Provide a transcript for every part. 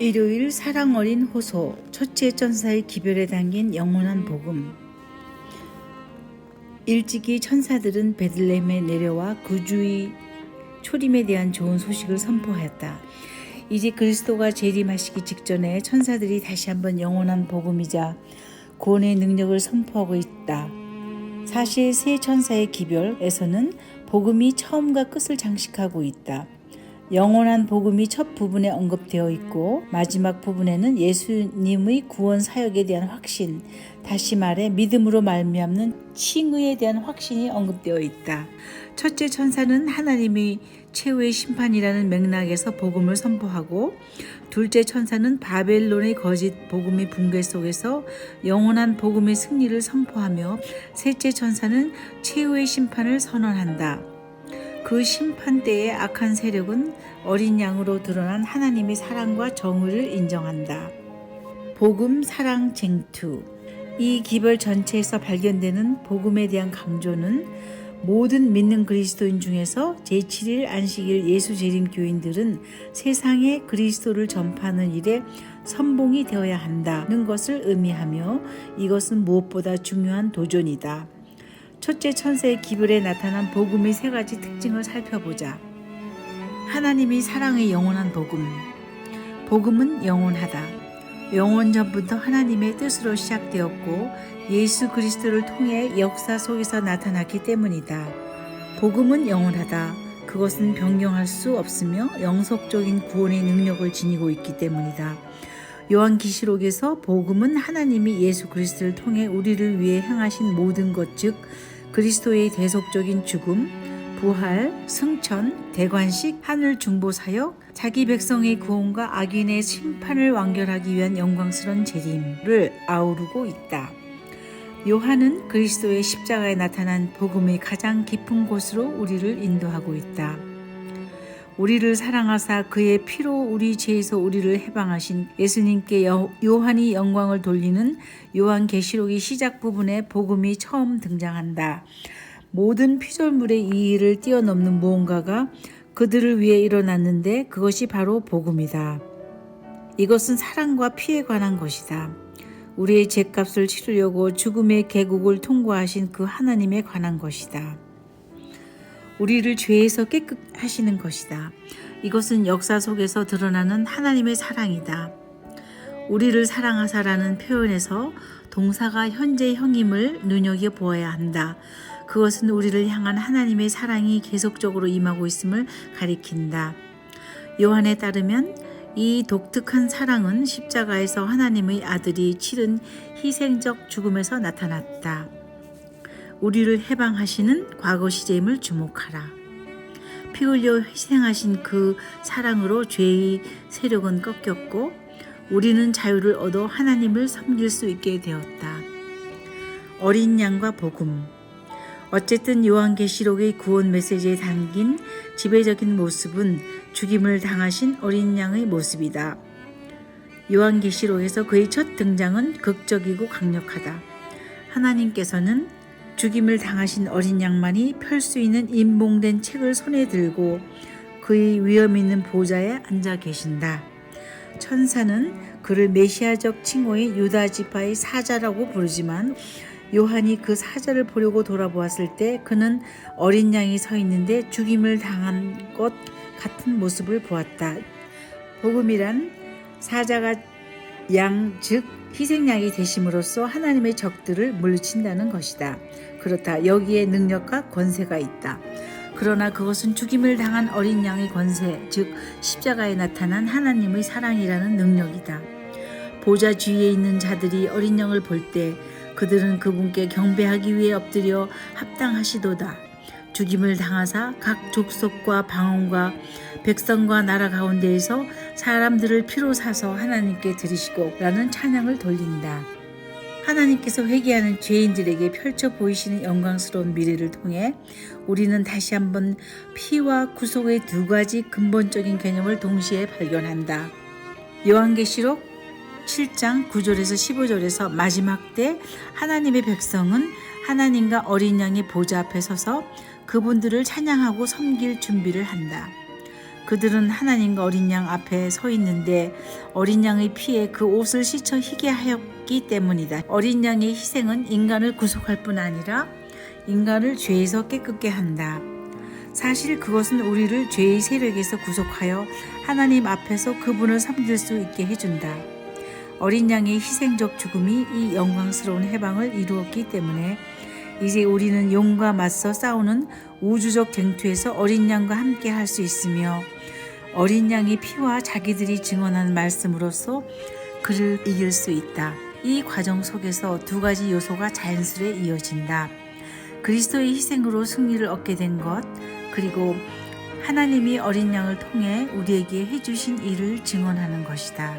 일요일 사랑 어린 호소, 첫째 천사의 기별에 담긴 영원한 복음. 일찍이 천사들은 베들레헴에 내려와 구주의 초림에 대한 좋은 소식을 선포하였다. 이제 그리스도가 재림하시기 직전에 천사들이 다시 한번 영원한 복음이자 구원의 능력을 선포하고 있다. 사실 세 천사의 기별에서는 복음이 처음과 끝을 장식하고 있다. 영원한 복음이 첫 부분에 언급되어 있고 마지막 부분에는 예수님의 구원 사역에 대한 확신, 다시 말해 믿음으로 말미암는 칭의에 대한 확신이 언급되어 있다. 첫째 천사는 하나님의 최후의 심판이라는 맥락에서 복음을 선포하고, 둘째 천사는 바벨론의 거짓 복음의 붕괴 속에서 영원한 복음의 승리를 선포하며, 셋째 천사는 최후의 심판을 선언한다. 그 심판 때의 악한 세력은 어린 양으로 드러난 하나님의 사랑과 정의를 인정한다. 복음, 사랑, 쟁투. 이 기별 전체에서 발견되는 복음에 대한 강조는 모든 믿는 그리스도인 중에서 제7일 안식일 예수 재림 교인들은 세상에 그리스도를 전파하는 일에 선봉이 되어야 한다는 것을 의미하며, 이것은 무엇보다 중요한 도전이다. 첫째 천사의 기별에 나타난 복음의 세 가지 특징을 살펴보자. 하나님의 사랑의 영원한 복음. 복음은 영원하다. 영원 전부터 하나님의 뜻으로 시작되었고 예수 그리스도를 통해 역사 속에서 나타났기 때문이다. 복음은 영원하다. 그것은 변경할 수 없으며 영속적인 구원의 능력을 지니고 있기 때문이다. 요한계시록에서 복음은 하나님이 예수 그리스도를 통해 우리를 위해 행하신 모든 것, 즉 그리스도의 대속적인 죽음, 부활, 승천, 대관식, 하늘 중보 사역, 자기 백성의 구원과 악인의 심판을 완결하기 위한 영광스러운 재림을 아우르고 있다. 요한은 그리스도의 십자가에 나타난 복음의 가장 깊은 곳으로 우리를 인도하고 있다. 우리를 사랑하사 그의 피로 우리 죄에서 우리를 해방하신 예수님께 요한이 영광을 돌리는 요한계시록의 시작 부분에 복음이 처음 등장한다. 모든 피조물의 이의를 뛰어넘는 무언가가 그들을 위해 일어났는데 그것이 바로 복음이다. 이것은 사랑과 피에 관한 것이다. 우리의 죄값을 치르려고 죽음의 계곡을 통과하신 그 하나님에 관한 것이다. 우리를 죄에서 깨끗하시는 것이다. 이것은 역사 속에서 드러나는 하나님의 사랑이다. 우리를 사랑하사라는 표현에서 동사가 현재형임을 눈여겨보아야 한다. 그것은 우리를 향한 하나님의 사랑이 계속적으로 임하고 있음을 가리킨다. 요한에 따르면 이 독특한 사랑은 십자가에서 하나님의 아들이 치른 희생적 죽음에서 나타났다. 우리를 해방하시는 과거 시제임을 주목하라. 피 흘려 희생하신 그 사랑으로 죄의 세력은 꺾였고 우리는 자유를 얻어 하나님을 섬길 수 있게 되었다. 어린 양과 복음. 어쨌든 요한계시록의 구원 메시지에 담긴 지배적인 모습은 죽임을 당하신 어린 양의 모습이다. 요한계시록에서 그의 첫 등장은 극적이고 강력하다. 하나님께서는 죽임을 당하신 어린 양만이 펼 수 있는 인봉된 책을 손에 들고 그의 위엄 있는 보좌에 앉아 계신다. 천사는 그를 메시아적 칭호의 유다 지파의 사자라고 부르지만 요한이 그 사자를 보려고 돌아보았을 때 그는 어린 양이 서 있는데 죽임을 당한 것 같은 모습을 보았다. 복음이란 사자가 양, 즉 희생양이 되심으로써 하나님의 적들을 물리친다는 것이다. 그렇다. 여기에 능력과 권세가 있다. 그러나 그것은 죽임을 당한 어린 양의 권세, 즉 십자가에 나타난 하나님의 사랑이라는 능력이다. 보좌 주위에 있는 자들이 어린 양을 볼 때 그들은 그분께 경배하기 위해 엎드려 합당하시도다. 죽임을 당하사 각 족속과 방언과 백성과 나라 가운데에서 사람들을 피로 사서 하나님께 드리시고 라는 찬양을 돌린다. 하나님께서 회개하는 죄인들에게 펼쳐 보이시는 영광스러운 미래를 통해 우리는 다시 한번 피와 구속의 두 가지 근본적인 개념을 동시에 발견한다. 요한계시록 7장 9절에서 15절에서 마지막 때 하나님의 백성은 하나님과 어린 양의 보좌 앞에 서서 그분들을 찬양하고 섬길 준비를 한다. 그들은 하나님과 어린 양 앞에 서 있는데 어린 양의 피에 그 옷을 씻어 희게 하였기 때문이다. 어린 양의 희생은 인간을 구속할 뿐 아니라 인간을 죄에서 깨끗게 한다. 사실 그것은 우리를 죄의 세력에서 구속하여 하나님 앞에서 그분을 섬길 수 있게 해준다. 어린 양의 희생적 죽음이 이 영광스러운 해방을 이루었기 때문에 이제 우리는 용과 맞서 싸우는 우주적 쟁투에서 어린 양과 함께 할 수 있으며 어린 양의 피와 자기들이 증언한 말씀으로써 그를 이길 수 있다. 이 과정 속에서 두 가지 요소가 자연스레 이어진다. 그리스도의 희생으로 승리를 얻게 된 것, 그리고 하나님이 어린 양을 통해 우리에게 해주신 일을 증언하는 것이다.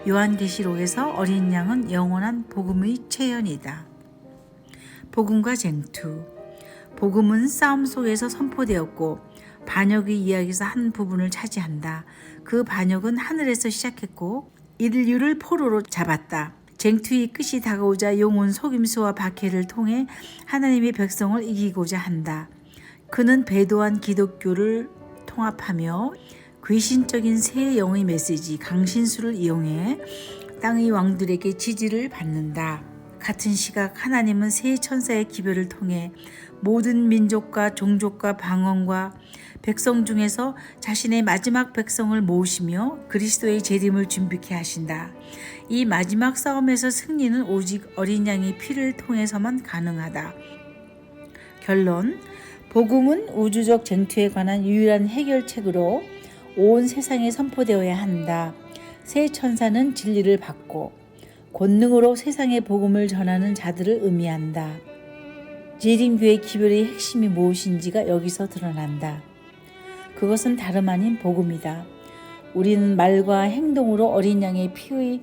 요한계시록에서 어린 양은 영원한 복음의 체현이다. 복음과 쟁투. 복음은 싸움 속에서 선포되었고 반역의 이야기에서 한 부분을 차지한다. 그 반역은 하늘에서 시작했고 인류를 포로로 잡았다. 쟁투의 끝이 다가오자 용은 속임수와 박해를 통해 하나님의 백성을 이기고자 한다. 그는 배도한 기독교를 통합하며 귀신적인 새 영의 메시지 강신수를 이용해 땅의 왕들에게 지지를 받는다. 같은 시각 하나님은 새 천사의 기별을 통해 모든 민족과 종족과 방언과 백성 중에서 자신의 마지막 백성을 모으시며 그리스도의 재림을 준비케 하신다. 이 마지막 싸움에서 승리는 오직 어린 양의 피를 통해서만 가능하다. 결론, 복음은 우주적 쟁투에 관한 유일한 해결책으로 온 세상에 선포되어야 한다. 새 천사는 진리를 받고 권능으로 세상의 복음을 전하는 자들을 의미한다. 재림교회 기별의 핵심이 무엇인지가 여기서 드러난다. 그것은 다름 아닌 복음이다. 우리는 말과 행동으로 어린 양의 피의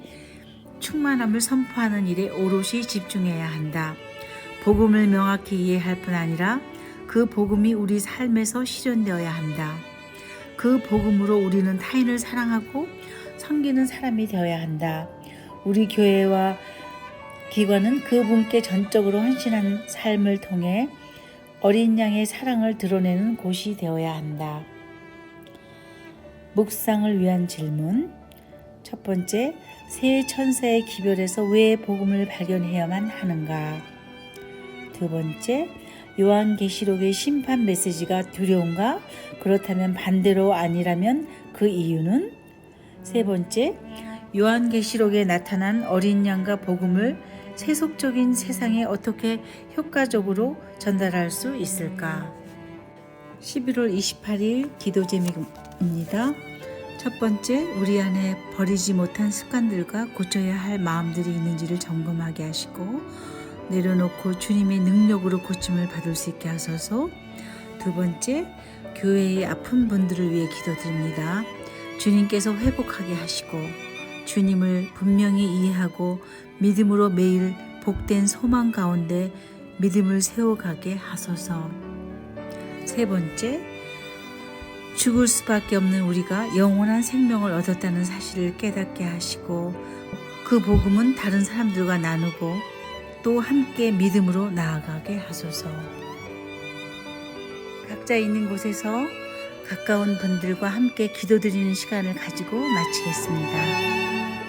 충만함을 선포하는 일에 오롯이 집중해야 한다. 복음을 명확히 이해할 뿐 아니라 그 복음이 우리 삶에서 실현되어야 한다. 그 복음으로 우리는 타인을 사랑하고 섬기는 사람이 되어야 한다. 우리 교회와 기관은 그분께 전적으로 헌신한 삶을 통해 어린 양의 사랑을 드러내는 곳이 되어야 한다. 묵상을 위한 질문. 첫 번째, 새 천사의 기별에서 왜 복음을 발견해야만 하는가? 두 번째, 요한계시록의 심판 메시지가 두려운가? 그렇다면 반대로 아니라면 그 이유는? 세 번째, 요한계시록에 나타난 어린 양과 복음을 세속적인 세상에 어떻게 효과적으로 전달할 수 있을까? 11월 28일 기도 제목입니다. 첫 번째, 우리 안에 버리지 못한 습관들과 고쳐야 할 마음들이 있는지를 점검하게 하시고 내려놓고 주님의 능력으로 고침을 받을 수 있게 하소서. 두 번째, 교회의 아픈 분들을 위해 기도드립니다. 주님께서 회복하게 하시고 주님을 분명히 이해하고 믿음으로 매일 복된 소망 가운데 믿음을 세워가게 하소서. 세 번째, 죽을 수밖에 없는 우리가 영원한 생명을 얻었다는 사실을 깨닫게 하시고 그 복음은 다른 사람들과 나누고 또 함께 믿음으로 나아가게 하소서. 각자 있는 곳에서 가까운 분들과 함께 기도드리는 시간을 가지고 마치겠습니다.